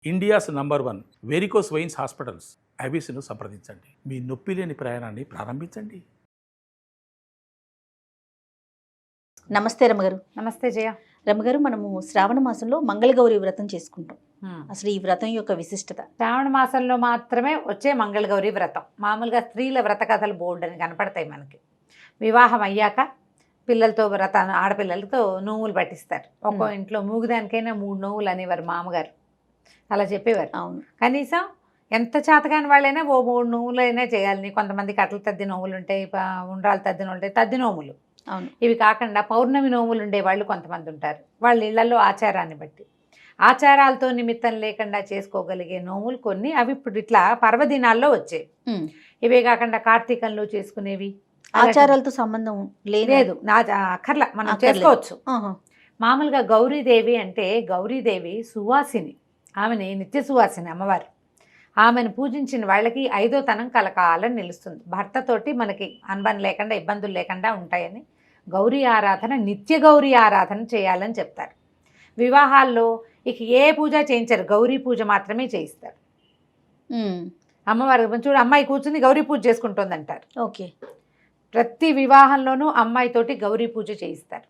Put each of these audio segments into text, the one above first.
India's number 1 varicose veins hospitals ఐబీసీను సంప్రదించండి. మీ నొప్పి లేని ప్రయాణాన్ని ప్రారంభించండి. నమస్తే రమ్మగారు. నమస్తే జయ. రమ్మగారు, మనము శ్రావణ మాసంలో మంగళగౌరి వ్రతం చేసుకుంటాం. అసలు ఈ వ్రతం యొక్క విశిష్టత? శ్రావణ మాసంలో మాత్రమే వచ్చే మంగళగౌరి వ్రతం. మామూలుగా స్త్రీల వ్రత కథలు బోల్డ్ అని కనపడతాయి మనకి. వివాహం అయ్యాక పిల్లలతో ఆడపిల్లలతో నోవులు పట్టిస్తారు. ఒక్కో ఇంట్లో మూగుదానికైనా 3 నోవులు అనేవారు మామగారు, అలా చెప్పేవారు. అవును, కనీసం ఎంత చేతకాని వాళ్ళైనా 3 నోవులైనా చేయాలని. కొంతమంది కట్టలు తద్ది నోవులు ఉంటాయి, ఉండ్రాలు తద్ది నోవులు ఉంటాయి, తద్ది నోములు. అవును. ఇవి కాకుండా పౌర్ణమి నోములు ఉండేవాళ్ళు కొంతమంది ఉంటారు. వాళ్ళ ఇళ్లలో ఆచారాన్ని బట్టి ఆచారాలతో నిమిత్తం లేకుండా చేసుకోగలిగే నోములు కొన్ని. అవి ఇప్పుడు ఇట్లా పర్వదినాల్లో వచ్చేవి. ఇవే కాకుండా కార్తీకంలో చేసుకునేవి. ఆచారాలతో సంబంధం లేదు, నా అక్కర్లా, మనం చేసుకోవచ్చు. మామూలుగా గౌరీదేవి అంటే గౌరీదేవి సువాసిని, ఆమెని నిత్య సువాసిని అమ్మవారు. ఆమెను పూజించిన వాళ్ళకి 5వ తనం కలకాలం నిలుస్తుంది. భర్తతోటి మనకి అనుబంధం లేకుండా ఇబ్బందులు లేకుండా ఉంటాయని గౌరీ ఆరాధన, నిత్య గౌరీ ఆరాధన చేయాలని చెప్తారు. వివాహాల్లో ఇక ఏ పూజ చేయించారు, గౌరీ పూజ మాత్రమే చేయిస్తారు. అమ్మవారు చూడు, అమ్మాయి కూర్చుని గౌరీ పూజ చేసుకుంటుంది అంటారు. ఓకే. ప్రతి వివాహంలోనూ అమ్మాయితోటి గౌరీ పూజ చేయిస్తారు.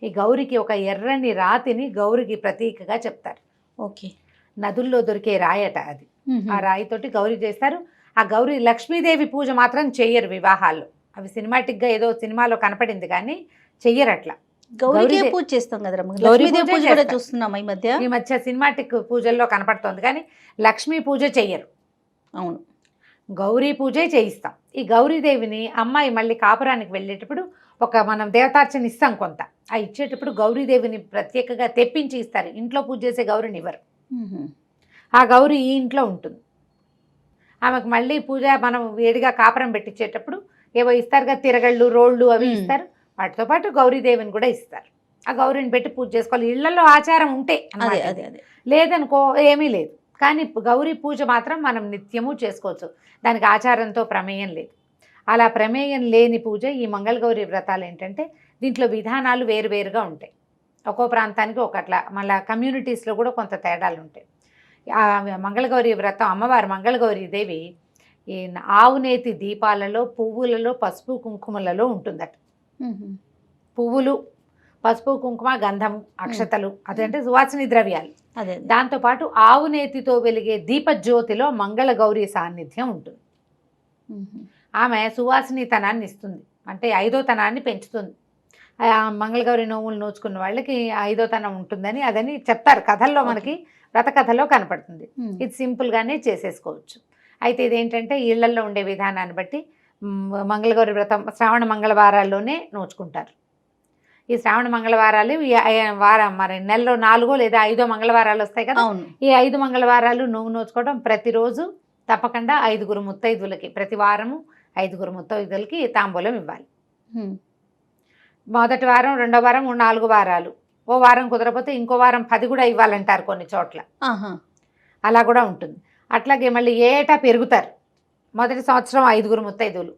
ఈ గౌరికి ఒక ఎర్రని రాతిని గౌరికి ప్రతీకగా చెప్తారు. ఓకే. నదుల్లో దొరికే రాయట అది. ఆ రాయితోటి గౌరీ చేస్తారు. ఆ గౌరీ లక్ష్మీదేవి పూజ మాత్రం చెయ్యరు వివాహాల్లో. అవి సినిమాటిక్గా ఏదో సినిమాలో కనపడింది కానీ చెయ్యరు అట్లా. గౌరీ పూజ చేస్తాం కదా, లక్ష్మీదేవి పూజ కూడా చూస్తున్నాం ఈ మధ్య సినిమాటిక్ పూజల్లో కనపడుతోంది కానీ లక్ష్మీ పూజ చెయ్యరు. అవును, గౌరీ పూజే చేయిస్తాం. ఈ గౌరీదేవిని అమ్మాయి మళ్ళీ కాపురానికి వెళ్ళేటప్పుడు మనం దేవతార్చన ఇస్తాం కొంత. ఆ ఇచ్చేటప్పుడు గౌరీదేవిని ప్రత్యేకంగా తెప్పించి ఇస్తారు. ఇంట్లో పూజ చేసే గౌరిని ఇవ్వరు. ఆ గౌరీ ఈ ఇంట్లో ఉంటుంది. ఆమెకు మళ్ళీ పూజ మనం వేడిగా కాపురం పెట్టించేటప్పుడు ఏవో ఇస్తారు కదా, తిరగళ్ళు, రోళ్ళు అవి ఇస్తారు. వాటితో పాటు గౌరీదేవిని కూడా ఇస్తారు. ఆ గౌరీని పెట్టి పూజ చేసుకోవాలి. ఇళ్లలో ఆచారం ఉంటే, లేదనుకో ఏమీ లేదు. కానీ గౌరీ పూజ మాత్రం మనం నిత్యము చేసుకోవచ్చు. దానికి ఆచారంతో ప్రమేయం లేదు. అలా ప్రమేయం లేని పూజ ఈ మంగళగౌరి వ్రతాలు ఏంటంటే దీంట్లో విధానాలు వేరువేరుగా ఉంటాయి. ఒక్కో ప్రాంతానికి ఒకట్లా, మళ్ళీ కమ్యూనిటీస్లో కూడా కొంత తేడాలు ఉంటాయి. ఆ మంగళగౌరి వ్రతం అమ్మవారు మంగళగౌరి దేవి ఈ ఆవునేతి దీపాలలో, పువ్వులలో, పసుపు కుంకుమలలో ఉంటుందట. పువ్వులు, పసుపు కుంకుమ, గంధం, అక్షతలు, అదంటే సువాసిని ద్రవ్యాలు. దాంతోపాటు ఆవునేతితో వెలిగే దీపజ్యోతిలో మంగళగౌరి సాన్నిధ్యం ఉంటుంది. ఆమె సువాసినితనాన్ని ఇస్తుంది, అంటే 5వ తనాన్ని పెంచుతుంది. మంగళగౌరి నోములు నోచుకున్న వాళ్ళకి 5వ తనం ఉంటుందని అదని చెప్తారు కథల్లో, మనకి వ్రత కథలో కనపడుతుంది. ఇది సింపుల్గానే చేసేసుకోవచ్చు. అయితే ఇదేంటంటే ఇళ్లల్లో ఉండే విధానాన్ని బట్టి మంగళగౌరి వ్రతం శ్రావణ మంగళవారాల్లోనే నోచుకుంటారు. ఈ శ్రావణ మంగళవారాలు వారం మరి నెలలో 4 లేదా 5 మంగళవారాలు వస్తాయి కదా. ఈ 5 మంగళవారాలు నువ్వు నోచుకోవడం, ప్రతిరోజు తప్పకుండా 5 ముత్తైదులకి, ప్రతి వారము 5 ముత్తైదులకి తాంబూలం ఇవ్వాలి. మొదటి వారం, 2వ వారం, 4 వారాలు, ఓ వారం కుదరపోతే ఇంకో వారం 10 కూడా ఇవ్వాలంటారు కొన్ని చోట్ల. అలా కూడా ఉంటుంది. అట్లాగే మళ్ళీ ఏటా పెరుగుతారు. మొదటి సంవత్సరం 5 ముత్తైదులు,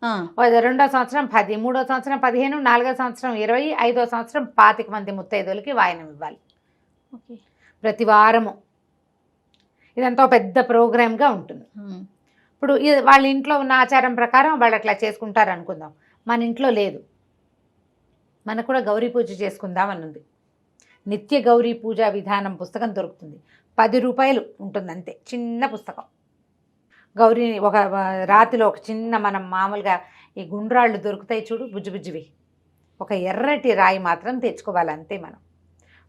2వ సంవత్సరం 10, 3వ సంవత్సరం 15, 4వ సంవత్సరం 20, 5వ సంవత్సరం 25 మంది ముత్తైదులకి వాయనం ఇవ్వాలి ప్రతి వారము. ఇదంతా పెద్ద ప్రోగ్రామ్గా ఉంటుంది. ఇప్పుడు వాళ్ళ ఇంట్లో ఉన్న ఆచారం ప్రకారం వాళ్ళు అట్లా చేసుకుంటారు అనుకుందాం. మన ఇంట్లో లేదు, మనకు కూడా గౌరీ పూజ చేసుకుందాం అని ఉంది. నిత్య గౌరీ పూజా విధానం పుస్తకం దొరుకుతుంది. 10 రూపాయలు ఉంటుంది అంతే, చిన్న పుస్తకం. గౌరీని ఒక రాతిలో ఒక చిన్న, మనం మామూలుగా ఈ గుండ్రాళ్ళు దొరుకుతాయి చూడు, బుజ్జిబుజ్జివి, ఒక ఎర్రటి రాయి మాత్రం తెచ్చుకోవాలి అంతే. మనం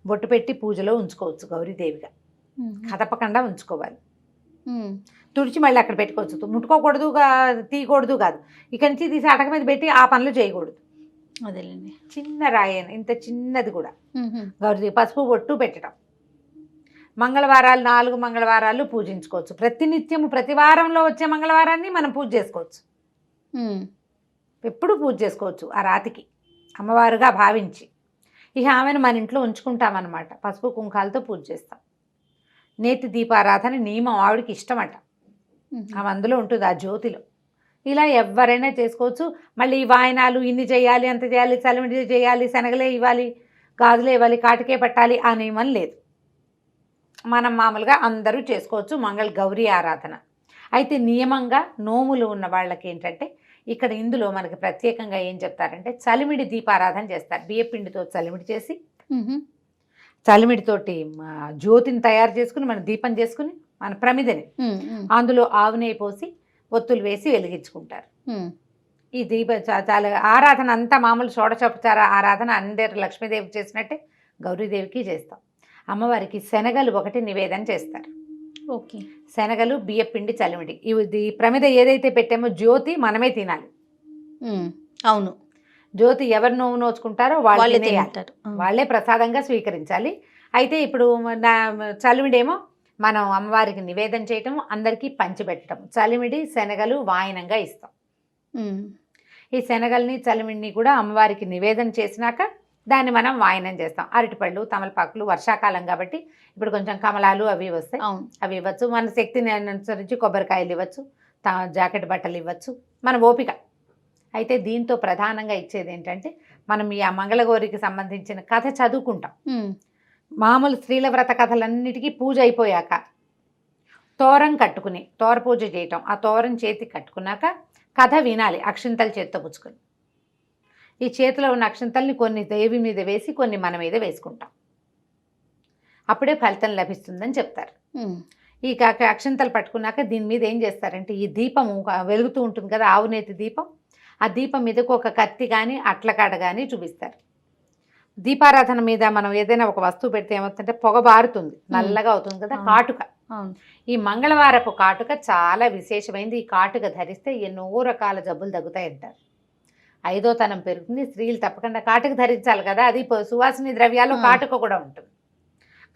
బొట్టు పెట్టి పూజలో ఉంచుకోవచ్చు గౌరీదేవిగా, కదపకుండా ఉంచుకోవాలి. తుడిచి మళ్ళీ అక్కడ పెట్టుకోవచ్చు. ముట్టుకోకూడదు, తీయకూడదు కాదు. ఇక్కడి నుంచి తీసి అటక మీద పెట్టి ఆ పనులు చేయకూడదు. అదేలేండి, చిన్న రాయన, ఇంత చిన్నది కూడా గౌరీ పసుపు బొట్టు పెట్టడం. మంగళవారాలు 4 మంగళవారాలు పూజించుకోవచ్చు. ప్రతినిత్యము ప్రతి వారంలో వచ్చే మంగళవారాన్ని మనం పూజ చేసుకోవచ్చు. ఎప్పుడు పూజ చేసుకోవచ్చు ఆ రాతికి, అమ్మవారుగా భావించి. ఇక ఆమెను మన ఇంట్లో ఉంచుకుంటామన్నమాట. పసుపు కుంకాలతో పూజ చేస్తాం. నేతి దీపారాధన నియమం ఆవిడకి ఇష్టమట. ఆమె అందులో ఉంటుంది, ఆ జ్యోతిలో. ఇలా ఎవరైనా చేసుకోవచ్చు. మళ్ళీ ఈ వాయనాలు ఇన్ని చేయాలి, అంత చేయాలి, చలిమిడి చేయాలి, శనగలే ఇవ్వాలి, గాజులే ఇవ్వాలి, కాటికే పట్టాలి ఆ నియమం లేదు. మనం మామూలుగా అందరూ చేసుకోవచ్చు మంగళ గౌరీ ఆరాధన. అయితే నియమంగా నోములు ఉన్న వాళ్ళకి ఏంటంటే ఇక్కడ ఇందులో మనకి ప్రత్యేకంగా ఏం చెప్తారంటే చలిమిడి దీపారాధన చేస్తారు. బియ్యపిండితో చలిమిడి చేసి చలిమిడితోటి జ్యోతిని తయారు చేసుకుని మన దీపం చేసుకుని మన ప్రమిదని అందులో ఆవు నెయ్యి పోసి ఒత్తులు వేసి వెలిగించుకుంటారు. ఈ దీప చాలా ఆరాధన అంతా మామూలు షోడశోపచార ఆరాధన అందరు లక్ష్మీదేవికి చేసినట్టే గౌరీదేవికి చేస్తాం. అమ్మవారికి శనగలు ఒకటి నివేదన చేస్తారు. ఓకే. శనగలు బియ్యపిండి చలిమిడి ఇది ప్రమిద ఏదైతే పెట్టామో జ్యోతి మనమే తినాలి. అవును. జ్యోతి ఎవరు నోవు నోచుకుంటారో వాళ్ళే తింటారు, వాళ్ళే ప్రసాదంగా స్వీకరించాలి. అయితే ఇప్పుడు చలిమిడేమో మనం అమ్మవారికి నివేదన చేయటం, అందరికీ పంచిపెట్టడం. చలిమిడి శనగలు వాయనంగా ఇస్తాం. ఈ శనగల్ని చలిమిడిని కూడా అమ్మవారికి నివేదన చేసినాక దాన్ని మనం వాయనం చేస్తాం. అరటిపళ్ళు, తమలపాకులు, వర్షాకాలం కాబట్టి ఇప్పుడు కొంచెం కమలాలు అవి వస్తాయి, అవి ఇవ్వచ్చు. మన శక్తిని అనుసరించి కొబ్బరికాయలు ఇవ్వచ్చు, జాకెట్ బట్టలు ఇవ్వచ్చు, మన ఓపిక. అయితే దీంతో ప్రధానంగా ఇచ్చేది ఏంటంటే మనం ఈ మంగళగౌరికి సంబంధించిన కథ చదువుకుంటాం. మామూలు స్త్రీల వ్రత కథలన్నిటికీ పూజ అయిపోయాక తోరం కట్టుకుని తోర పూజ చేయటం, ఆ తోరం చేతికి కట్టుకున్నాక కథ వినాలి అక్షింతలు చేత్తో పుచ్చుకొని. ఈ చేతిలో ఉన్న అక్షింతల్ని కొన్ని దేవి మీద వేసి కొన్ని మన మీద వేసుకుంటాం. అప్పుడే ఫలితం లభిస్తుందని చెప్తారు. ఈ అక్షింతలు పట్టుకున్నాక దీని మీద ఏం చేస్తారంటే ఈ దీపము వెలుగుతూ ఉంటుంది కదా, ఆవునేతి దీపం, ఆ దీపం మీదకు ఒక కత్తి కానీ అట్లకాడ కానీ చూపిస్తారు. దీపారాధన మీద మనం ఏదైనా ఒక వస్తువు పెడితే ఏమవుతుందంటే పొగ బారుతుంది, నల్లగా అవుతుంది కదా, కాటుక. ఈ మంగళవారపు కాటుక చాలా విశేషమైంది. ఈ కాటుక ధరిస్తే ఎన్నో రకాల జబ్బులు తగ్గుతాయి అంటారు. 5వ తనం పెరుగుతుంది. స్త్రీలు తప్పకుండా కాటుక ధరించాలి కదా, అది సువాసిని ద్రవ్యాలు కాటుక కూడా ఉంటుంది.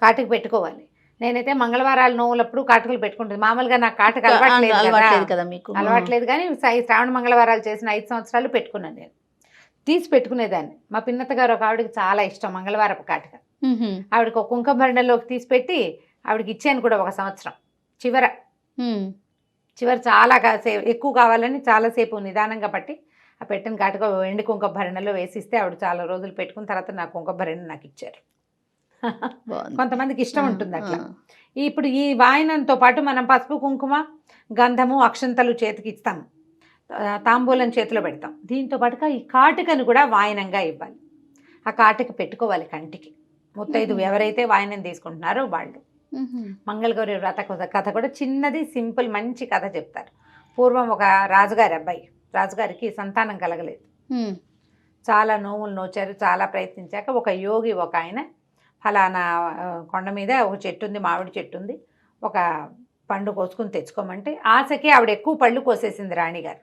కాటుక పెట్టుకోవాలి. నేనైతే మంగళవారాలు నోవులప్పుడు కాటుకలు పెట్టుకుంటుంది. మామూలుగా నాకు కాటుక అలవాట్లేదు కదా, మీకు అలవాట్లేదు. కానీ శ్రావణ మంగళవారాలు చేసిన 5 సంవత్సరాలు పెట్టుకున్నాను. నేను తీసి పెట్టుకునేదాన్ని. మా పిన్నత్త గారు ఒక ఆవిడకి చాలా ఇష్టం మంగళవారపు కాటుక. ఆవిడకి ఒక కుంకుమ భరణలోకి తీసి పెట్టి ఆవిడకి ఇచ్చాను కూడా ఒక సంవత్సరం. చివర చాలా ఎక్కువ కావాలని చాలాసేపు నిదానంగా పట్టి ఆ పెట్టిన కాటుక ఎండి కుంకుమ భరణలో వేసిస్తే ఆవిడ చాలా రోజులు పెట్టుకున్న తర్వాత నా కుంకుమ భరణ నాకు ఇచ్చారు. కొంతమందికి ఇష్టం ఉంటుంది అట్లా. ఇప్పుడు ఈ వాయనంతో పాటు మనం పసుపు, కుంకుమ, గంధము, అక్షంతలు చేతికి ఇస్తాము, తాంబూలం చేతిలో పెడతాం. దీంతో పాటుగా ఈ కాటుకను కూడా వాయనంగా ఇవ్వాలి. ఆ కాటుక పెట్టుకోవాలి కంటికి. ముత్తైదు ఎవరైతే వాయనం తీసుకుంటున్నారో వాళ్ళు. మంగళగౌరి వ్రత కథ కూడా చిన్నది, సింపుల్, మంచి కథ చెప్తారు. పూర్వం ఒక రాజుగారి అబ్బాయి, రాజుగారికి సంతానం కలగలేదు. చాలా నోములు నోచారు, చాలా ప్రయత్నించాక ఒక యోగి ఒక ఆయన ఫలానా కొండ మీద ఒక చెట్టు ఉంది, మామిడి చెట్టు ఉంది, ఒక పండు కోసుకుని తెచ్చుకోమంటే ఆశకి ఆవిడ ఎక్కువ పళ్ళు కోసేసింది రాణిగారు.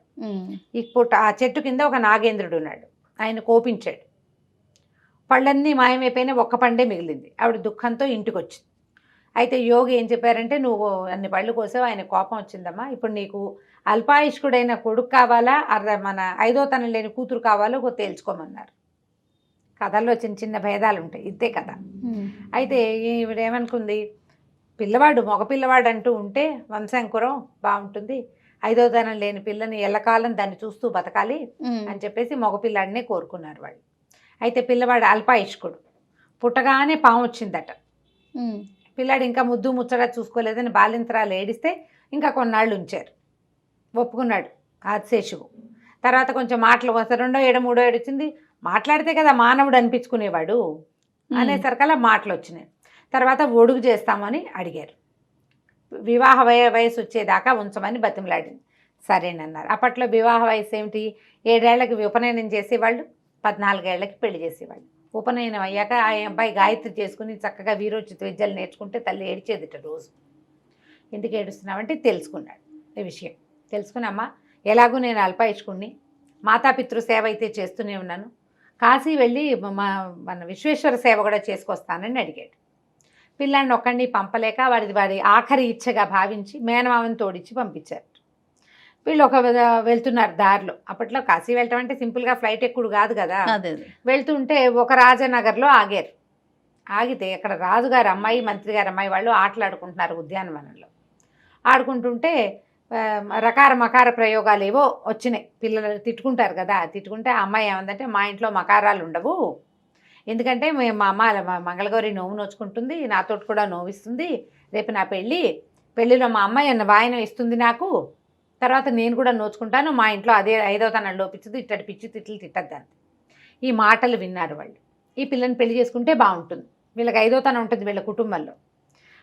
ఇప్పుడు ఆ చెట్టు కింద ఒక నాగేంద్రుడు ఉన్నాడు. ఆయన కోపించాడు. పళ్ళన్నీ మాయమైపోయినా ఒక్క పండే మిగిలింది. ఆవిడ దుఃఖంతో ఇంటికి వచ్చింది. అయితే యోగి ఏం చెప్పారంటే, నువ్వు అన్ని పళ్ళు కోసావు, ఆయన కోపం వచ్చిందమ్మా, ఇప్పుడు నీకు అల్పాయుష్కుడైన కొడుకు కావాలా, మన 5వ తనం లేని కూతురు కావాలో తేల్చుకోమన్నారు. కథల్లో చిన్న చిన్న భేదాలు ఉంటాయి, ఇదే కథ. అయితే ఈవిడ ఏమనుకుంది, పిల్లవాడు మగ పిల్లవాడు అంటూ ఉంటే వంశంకురం బాగుంటుంది, 5వ తనం లేని పిల్లని ఎల్లకాలం దాన్ని చూస్తూ బతకాలి అని చెప్పేసి మగపిల్లాడినే కోరుకున్నారు వాళ్ళు. అయితే పిల్లవాడు అల్పాయుష్కుడు, పుట్టగానే పాము వచ్చిందట. పిల్లాడు ఇంకా ముద్దు ముచ్చట చూసుకోలేదని బాలింతరాలు ఏడిస్తే ఇంకా కొన్నాళ్ళు ఉంచారు. ఒప్పుకున్నాడు ఆదిశేషువు. తర్వాత కొంచెం మాటలు 2వ ఏడు 3వ ఏడు వచ్చింది. మాట్లాడితే కదా మానవుడు అనిపించుకునేవాడు అనేసరికల్లా మాటలు వచ్చినాయి. తర్వాత ఒడుగు చేస్తామని అడిగారు. వివాహ వయసు వచ్చేదాకా ఉంచమని బతిమలాడింది. సరేనన్నారు. అప్పట్లో వివాహ వయసు ఏమిటి, 7 ఏళ్లకి ఉపనయనం చేసేవాళ్ళు, 14 ఏళ్లకి పెళ్లి చేసేవాళ్ళు. ఉపనయనం అయ్యాక ఆ అబ్బాయి గాయత్రి చేసుకుని చక్కగా వీరోచిత విద్యలు నేర్చుకుంటే తల్లి ఏడ్చేదిట రోజు. ఎందుకు ఏడుస్తున్నామంటే తెలుసుకున్నాడు ఈ విషయం. తెలుసుకుని, అమ్మ ఎలాగూ నేను అల్పాయుష్కుణ్ణి, మాతాపితృ సేవ అయితే చేస్తూనే ఉన్నాను, కాశీ వెళ్ళి మన విశ్వేశ్వర సేవ కూడా చేసుకొస్తానని అడిగాడు. పిల్లాడిని ఒక్కడిని పంపలేక వాడి ఆఖరి ఇచ్చగా భావించి మేనమామని తోడిచ్చి పంపించారు. వీళ్ళు వెళ్తున్నారు దారిలో. అప్పట్లో కాశీ వెళ్ళటం అంటే సింపుల్గా ఫ్లైట్ ఎక్కుడు కాదు కదా. వెళ్తుంటే ఒక రాజనగర్లో ఆగారు. ఆగితే అక్కడ రాజుగారి అమ్మాయి, మంత్రి గారి అమ్మాయి వాళ్ళు ఆటలాడుకుంటున్నారు ఉద్యానవనంలో. ఆడుకుంటుంటే రకార మకార ప్రయోగాలు ఏవో వచ్చినాయి. పిల్లలు తిట్టుకుంటారు కదా, తిట్టుకుంటే ఆ అమ్మాయి ఏమందంటే, మా ఇంట్లో మకారాలు ఉండవు, ఎందుకంటే మా అమ్మ మంగళగౌరి నోము నోచుకుంటుంది, నాతో కూడా నోవిస్తుంది, రేపు నా పెళ్ళిలో మా అమ్మాయి అన్న వాయనం ఇస్తుంది నాకు, తర్వాత నేను కూడా నోచుకుంటాను, మా ఇంట్లో అదే 5వ తనం లోపించదు, ఇట్టడి పిచ్చి తిట్లు తిట్టద్దని. ఈ మాటలు విన్నారు వాళ్ళు. ఈ పిల్లని పెళ్లి చేసుకుంటే బాగుంటుంది, వీళ్ళకి 5వ తనం ఉంటుంది వీళ్ళ కుటుంబంలో.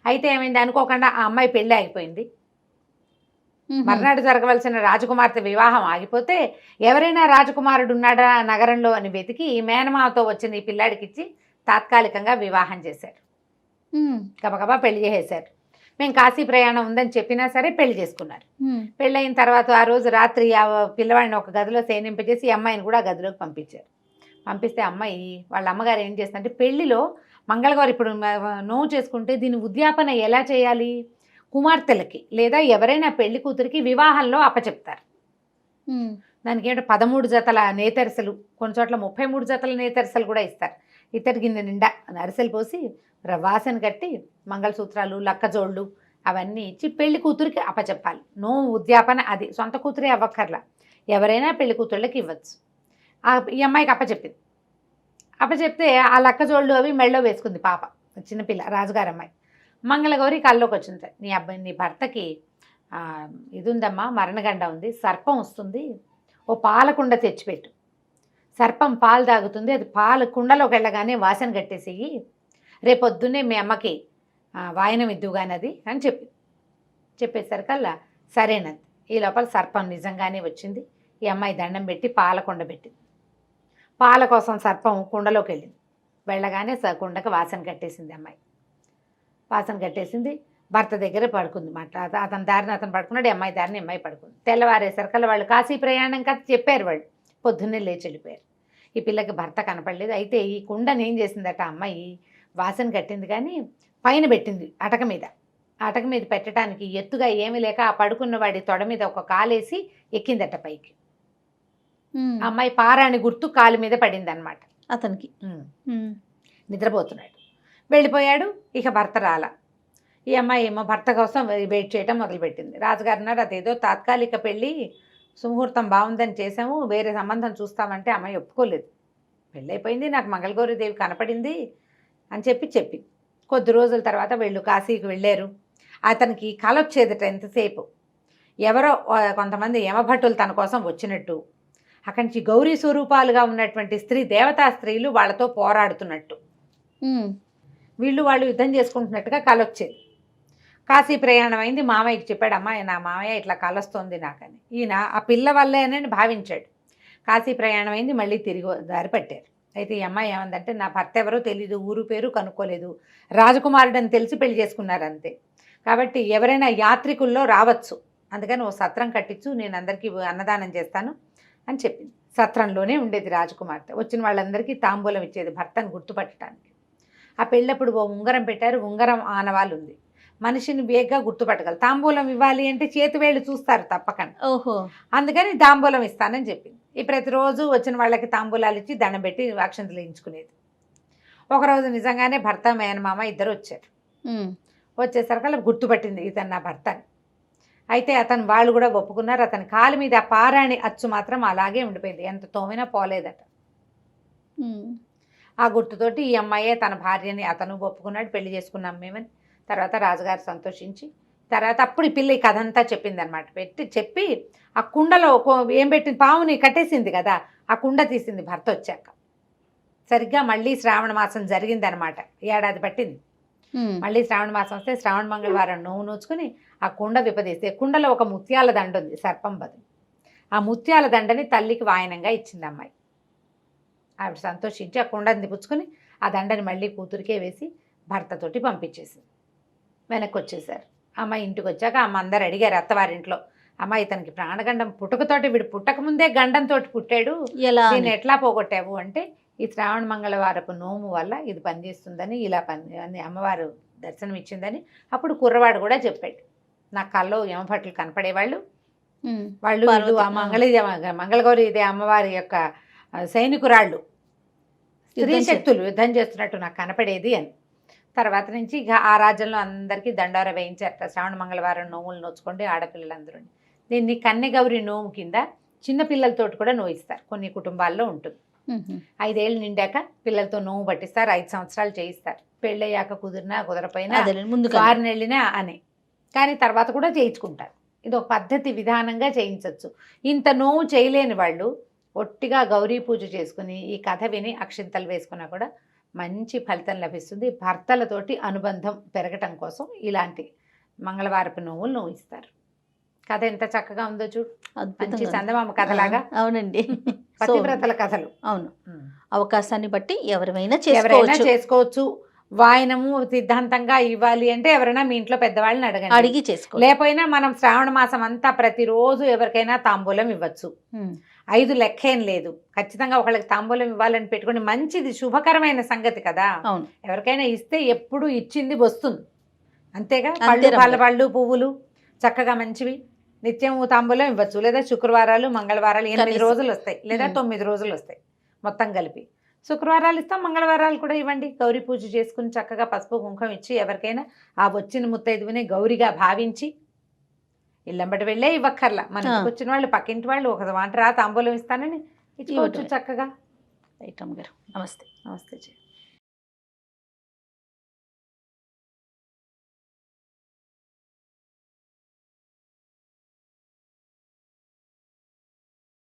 అయితే ఏమైంది, అనుకోకుండా ఆ అమ్మాయి పెళ్ళి ఆగిపోయింది. మర్నాడు జరగవలసిన రాజకుమార్తె వివాహం ఆగిపోతే ఎవరైనా రాజకుమారుడు ఉన్నాడా నగరంలో అని వెతికి మేనమావతో వచ్చిన ఈ పిల్లాడికి ఇచ్చి తాత్కాలికంగా వివాహం చేశారు. గబగబా పెళ్లి చేసేశారు. మేము కాశీ ప్రయాణం ఉందని చెప్పినా సరే పెళ్లి చేసుకున్నారు. పెళ్ళి అయిన తర్వాత ఆ రోజు రాత్రి ఆ పిల్లవాడిని ఒక గదిలో సేనింపజేసి ఈ అమ్మాయిని కూడా ఆ గదిలోకి పంపించారు. పంపిస్తే అమ్మాయి వాళ్ళ అమ్మగారు ఏం చేస్తుందంటే, పెళ్లిలో మంగళవారం ఇప్పుడు నోవు చేసుకుంటే దీని ఉద్యాపన ఎలా చేయాలి, కుమార్తెలకి లేదా ఎవరైనా పెళ్లి కూతురికి వివాహంలో అప్పచెప్తారు. దానికి ఏంటో 13 జతల నేతరసలు, కొన్ని చోట్ల 33 జతల నేతరసలు కూడా ఇస్తారు. ఇతడి గిన్నె నిండా అరిసెలు పోసి వాసన కట్టి మంగళసూత్రాలు, లక్కజోళ్ళు అవన్నీ ఇచ్చి పెళ్లి కూతురికి అప్పచెప్పాలి. నోము ఉద్యాపన అది సొంత కూతురే అవ్వక్కర్లా, ఎవరైనా పెళ్లి కూతుళ్ళకి ఇవ్వచ్చు. ఈ అమ్మాయికి అప్పచెప్పింది. అప్పచెప్తే ఆ లక్కజోళ్ళు అవి మెళ్ళో వేసుకుంది పాప, చిన్నపిల్ల రాజుగారి అమ్మాయి. మంగళగౌరి కల్లోకి వచ్చింది, నీ భర్తకి ఇది ఉందమ్మా, మరణగండ ఉంది, సర్పం వస్తుంది, ఓ పాలకుండ తెచ్చిపెట్టు, సర్పం పాలు తాగుతుంది, అది పాల కుండలోకి వెళ్ళగానే వాసన కట్టేసేయి, రేపొద్దున్నే మీ అమ్మకి వాయనం ఇద్దుగానది అని చెప్పేసరికల్లా సరేనంది. ఈ లోపల సర్పం నిజంగానే వచ్చింది. ఈ అమ్మాయి దండం పెట్టి పాలకుండ పెట్టింది. పాల కోసం సర్పం కుండలోకి వెళ్ళింది. వెళ్ళగానే కుండకు వాసన కట్టేసింది అమ్మాయి. వాసన కట్టేసింది. భర్త దగ్గర పడుకుంది మాట. అతని దారిని అతను పడుకున్నాడు, అమ్మాయి దారిని అమ్మాయి పడుకుంది. తెల్లవారేసరికల్లా వాళ్ళు కాశీ ప్రయాణం కదా చెప్పారు. వాళ్ళు పొద్దున్నే లేచి వెళ్ళిపోయారు. ఈ పిల్లకి భర్త కనపడలేదు. అయితే ఈ కుండని ఏం చేసిందట అమ్మాయి, వాసన కట్టింది కానీ పైన పెట్టింది అటక మీద. అటక మీద పెట్టడానికి ఎత్తుగా ఏమీ లేక ఆ పడుకున్న వాడి తొడ మీద ఒక కాలేసి ఎక్కిందట పైకి. అమ్మాయి పారాని గుర్తు కాలు మీద పడింది అనమాట. అతనికి నిద్రపోతున్నాడు, వెళ్ళిపోయాడు. ఇక భర్త రాలా. ఈ అమ్మాయి ఏమో భర్త కోసం వెయిట్ చేయడం మొదలుపెట్టింది. రాజుగారు అన్నారు, అదేదో తాత్కాలిక పెళ్ళి, సుముహూర్తం బాగుందని చేసాము, వేరే సంబంధం చూస్తామంటే అమ్మాయి ఒప్పుకోలేదు. పెళ్ళైపోయింది, నాకు మంగళగౌరీదేవి కనపడింది అని చెప్పింది. కొద్ది రోజుల తర్వాత వీళ్ళు కాశీకి వెళ్ళారు. అతనికి కల వచ్చేదట ఎంతసేపు, ఎవరో కొంతమంది యమభట్టులు తన కోసం వచ్చినట్టు, అక్కడి నుంచి గౌరీ స్వరూపాలుగా ఉన్నటువంటి దేవతా స్త్రీలు వాళ్ళతో పోరాడుతున్నట్టు, వాళ్ళు యుద్ధం చేసుకుంటున్నట్టుగా కల వచ్చేది. కాశీ ప్రయాణం అయింది. మామయ్యకి చెప్పాడు, అమ్మాయి నా మామయ్య ఇట్లా కలొస్తోంది నాకని. ఈయన ఆ పిల్ల వల్లేనని భావించాడు. కాశీ ప్రయాణం అయింది, మళ్ళీ తిరిగి దారి పట్టారు. అయితే ఈ అమ్మాయి ఏమందంటే, నా భర్త ఎవరో తెలీదు, ఊరు పేరు కనుక్కోలేదు, రాజకుమారుడు అని తెలిసి పెళ్లి చేసుకున్నారు అంతే, కాబట్టి ఎవరైనా యాత్రికుల్లో రావచ్చు, అందుకని ఓ సత్రం కట్టించు, నేను అందరికీ అన్నదానం చేస్తాను అని చెప్పింది. సత్రంలోనే ఉండేది రాజకుమార్తె. వచ్చిన వాళ్ళందరికీ తాంబూలం ఇచ్చేది భర్తను గుర్తుపట్టడానికి. ఆ పెళ్ళప్పుడు ఓ ఉంగరం పెట్టారు. ఉంగరం ఆనవాళ్ళు ఉంది. మనిషిని వేగంగా గుర్తుపట్టగలరు. తాంబూలం ఇవ్వాలి అంటే చేతి వేళ్ళు చూస్తారు తప్పకుండా. ఓహో, అందుకని తాంబూలం ఇస్తానని చెప్పింది. ఈ ప్రతిరోజు వచ్చిన వాళ్ళకి తాంబూలాలు ఇచ్చి దండం పెట్టి అక్షంతలు వేయించుకునేది. ఒకరోజు నిజంగానే భర్త మేనమామ ఇద్దరు వచ్చారు. వచ్చేసరికి అలా గుర్తుపట్టింది, ఇతను నా భర్త అని. అయితే వాళ్ళు కూడా ఒప్పుకున్నారు. అతని కాలు మీద పారాణి అచ్చు మాత్రం అలాగే ఉండిపోయింది, ఎంత తోమినా పోలేదట. ఆ గుర్తుతోటి ఈ అమ్మాయే తన భార్యని అతను ఒప్పుకున్నాడు, పెళ్లి చేసుకున్నాం మేమని. తర్వాత రాజుగారు సంతోషించి తర్వాత అప్పుడు ఈ పిల్ల ఈ కథ అంతా చెప్పింది అనమాట. చెప్పి ఆ కుండలో ఏం పెట్టింది, పాముని కట్టేసింది కదా, ఆ కుండ తీసింది భర్త వచ్చాక. సరిగ్గా మళ్ళీ శ్రావణ మాసం జరిగిందనమాట, ఏడాది పట్టింది. మళ్ళీ శ్రావణ మాసం వస్తే శ్రావణ మంగళవారం నోవు నోచుకుని ఆ కుండ విపదీస్తే, కుండలో ఒక ముత్యాల దండ ఉంది సర్పం బదులు. ఆ ముత్యాల దండని తల్లికి వాయనంగా ఇచ్చింది అమ్మాయి. ఆవిడ సంతోషించి ఆ కుండని పుచ్చుకొని ఆ దండని మళ్ళీ కూతురికే వేసి భర్తతోటి పంపించేసింది. వెనక్కి వచ్చేసారు. అమ్మాయి ఇంటికి వచ్చాక అమ్మ అందరు అడిగారు అత్తవారింట్లో, అమ్మాయి ఇతనికి ప్రాణగండం పుట్టకతోటి, వీడు పుట్టకముందే గండంతో పుట్టాడు, దీన్ని ఎట్లా పోగొట్టావు అంటే, ఈ శ్రావణ మంగళవారపు నోము వల్ల ఇది పనిచేస్తుందని, ఇలా అని అమ్మవారు దర్శనం ఇచ్చిందని. అప్పుడు కుర్రవాడు కూడా చెప్పాడు, నా కల్లో యమభట్లు కనపడేవాళ్ళు, వాళ్ళు మంగళగౌరి ఇదే అమ్మవారి యొక్క సైనికురాళ్ళు, స్త్రీ శక్తులు యుద్ధం చేస్తున్నట్టు నాకు కనపడేది అని. తర్వాత నుంచి ఇక ఆ రాజ్యంలో అందరికీ దండోర వేయించారట. శ్రావణ మంగళవారం నోములు నోచుకోండి ఆడపిల్లలందరూ. దీన్ని కన్నెగౌరి నోము కింద చిన్నపిల్లలతోటి కూడా నోయిస్తారు, కొన్ని కుటుంబాల్లో ఉంటుంది. మ్మ్. 5 ఏళ్ళు నిండాక పిల్లలతో నోము పట్టిస్తారు, 5 సంవత్సరాలు చేయిస్తారు. పెళ్ళయ్యాక కుదిరినా కుదరపోయినా అదేలేండి, ముందుగా వారిని వెళ్ళినా అని, కానీ తర్వాత కూడా చేయించుకుంటారు. ఇది ఒక పద్ధతి విధానంగా చేయించవచ్చు. ఇంత నోవు చేయలేని వాళ్ళు ఒట్టిగా గౌరీ పూజ చేసుకుని ఈ కథ విని అక్షింతలు వేసుకున్నా కూడా మంచి ఫలితం లభిస్తుంది. భర్తలతోటి అనుబంధం పెరగటం కోసం ఇలాంటి మంగళవారపు నోవులు నోయిస్తారు. కథ ఎంత చక్కగా ఉందో చూడు, మంచి అద్భుతంగా. చందమామ కథలాగా. అవునండి. సో, పతివ్రతల కథలు అవును, అవకాశాన్ని బట్టి ఎవరైనా ఎవరైనా చేసుకోవచ్చు, చేసుకోవచ్చు. వాయనము సిద్ధాంతంగా ఇవ్వాలి అంటే ఎవరైనా మీ ఇంట్లో పెద్దవాళ్ళని అడగండి. అడిగి చేసుకోవచ్చు. లేకపోయినా మనం శ్రావణ మాసం అంతా ప్రతిరోజు ఎవరికైనా తాంబూలం ఇవ్వచ్చు. 5 లెక్కేం లేదు, ఖచ్చితంగా ఒకళ్ళకి తాంబూలం ఇవ్వాలని పెట్టుకుని మంచిది, శుభకరమైన సంగతి కదా. అవును, ఎవరికైనా ఇస్తే ఎప్పుడు ఇచ్చింది వస్తుంది, అంతేగా. అంతే పళ్ళు రమ్య. పళ్ళ పళ్ళు పువ్వులు చక్కగా మంచివి నిత్యం తాంబూలం ఇవ్వచ్చు. లేదా శుక్రవారాలు మంగళవారాలు 8 కనీసం. రోజులు వస్తాయి, లేదా 9 రోజులు వస్తాయి మొత్తం కలిపి. శుక్రవారాలు ఇస్తాం, మంగళవారాలు కూడా ఇవ్వండి. గౌరీ పూజ చేసుకుని చక్కగా పసుపు కుంకుమ ఇచ్చి ఎవరికైనా ఆ వచ్చిన ముత్తైదువుని గౌరిగా భావించి ఇల్లంబటి వెళ్ళే ఇవ్వక్కర్లా. మనకి వచ్చిన వాళ్ళు పక్కింటి వాళ్ళు ఒక మాట రా తాంబూలం ఇస్తానని ఇచ్చుకోవచ్చు చక్కగా. రైట్ అమ్మగారు, నమస్తే. నమస్తే జీ.